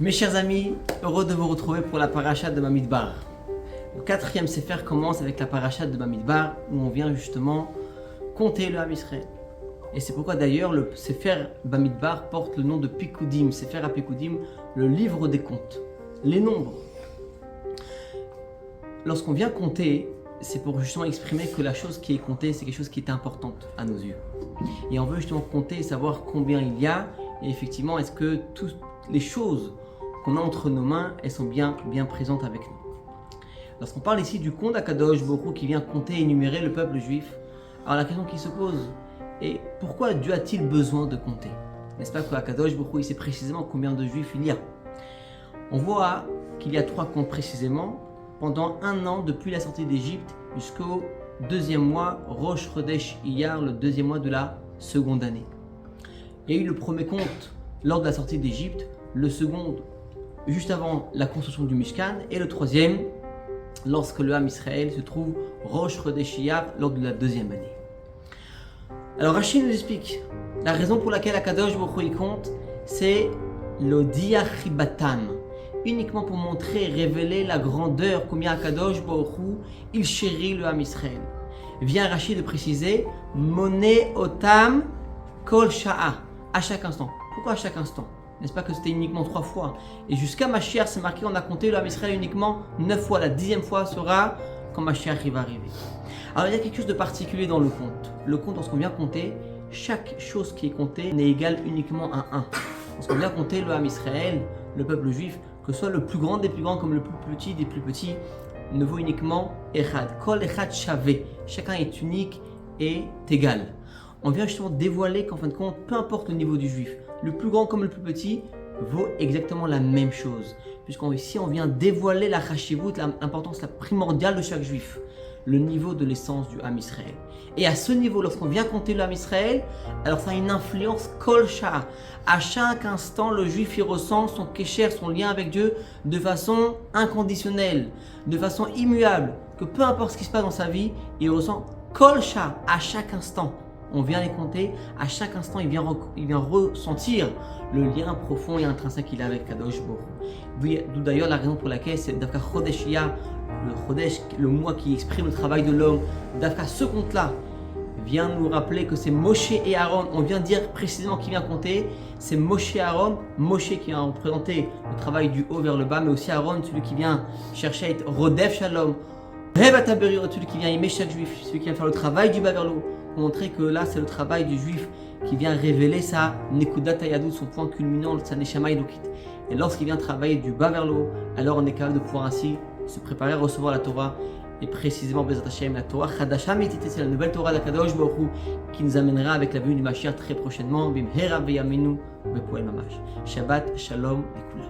Mes chers amis, heureux de vous retrouver pour la paracha de Bamidbar. Le quatrième Sefer commence avec la paracha de Bamidbar où on vient justement compter le Ham Israël. Et c'est pourquoi d'ailleurs le Sefer Bamidbar porte le nom de Pikudim, Sefer à Pikudim, le livre des comptes, les nombres. Lorsqu'on vient compter, c'est pour justement exprimer que la chose qui est comptée, c'est quelque chose qui est importante à nos yeux. Et on veut justement compter et savoir combien il y a, et effectivement, est-ce que toutes les choses qu'on a entre nos mains, elles sont bien présentes avec nous. Lorsqu'on parle ici du compte d'Akadosh Baruch Hu qui vient compter et énumérer le peuple juif, alors la question qui se pose est pourquoi Dieu a-t-il besoin de compter? N'est-ce pas que Akadosh Baruch Hu, il sait précisément combien de juifs il y a? On voit qu'il y a 3 comptes précisément pendant 1 an depuis la sortie d'Égypte jusqu'au 2e mois, Rosh Chodesh Iyar, le 2e mois de la seconde année. Il y a eu le premier compte lors de la sortie d'Égypte, le second juste avant la construction du Mishkan et le 3e lorsque le Ham Israël se trouve Rosh Chodesh Iyar lors de la 2e année. Alors Rashi nous explique la raison pour laquelle Akadosh Baruch Hu compte, c'est l'Odiachibatam, uniquement pour montrer et révéler la grandeur combien Akadosh Baruch Hu il chérit le Ham Israël. Vient Rashi de préciser Moné Otam Kol Sha'a, à chaque instant. Pourquoi à chaque instant? N'est-ce pas que c'était uniquement 3 fois? Et jusqu'à Mashiach, c'est marqué, on a compté le Ham Israël uniquement 9 fois. La 10e fois sera quand Mashiach va arriver. Alors il y a quelque chose de particulier dans le compte. Le compte, lorsqu'on vient compter, chaque chose qui est comptée n'est égale uniquement à 1. Lorsqu'on vient compter le Ham Israël, le peuple juif, que ce soit le plus grand des plus grands comme le plus petit des plus petits, ne vaut uniquement Echad. Kol Echad Shavé. Chacun est unique et égal. On vient justement dévoiler qu'en fin de compte, peu importe le niveau du juif, le plus grand comme le plus petit vaut exactement la même chose. Puisqu'ici, on vient dévoiler la chashivut, l'importance la primordiale de chaque juif, le niveau de l'essence du Ham Israël. Et à ce niveau, lorsqu'on vient compter le Ham Israël, alors ça a une influence kol sha'a. À chaque instant, le juif il ressent son kécher, son lien avec Dieu de façon inconditionnelle, de façon immuable, que peu importe ce qui se passe dans sa vie, il ressent kol sha'a à chaque instant. On vient les compter, à chaque instant il vient ressentir le lien profond et intrinsèque qu'il a avec Kadosh Baruch Hu. D'où d'ailleurs la raison pour laquelle c'est Dafka Chodesh Iyar, le Chodesh, le mois qui exprime le travail de l'homme. Dafka, ce compte-là vient nous rappeler que c'est Moshe et Aaron. On vient dire précisément qui vient compter, c'est Moshe et Aaron. Moshe qui vient représenter le travail du haut vers le bas, mais aussi Aaron, celui qui vient chercher à être Rodef Shalom. Celui qui vient aimer chaque juif, celui qui vient faire le travail du bas vers le haut. Montrer que là c'est le travail du juif qui vient révéler sa Nekudat Hayadut, son point culminant, sa Neshama Elokit. Et lorsqu'il vient travailler du bas vers le haut, alors on est capable de pouvoir ainsi se préparer à recevoir la Torah. Et précisément Bezat Hashem, la Torah Chadasha Mitite, c'est la nouvelle Torah d'Akadosh Baruch Hu qui nous amènera avec la venue du Mashiach très prochainement. Bimhera v'yaminu v'poel mamash. Shabbat Shalom et Kula.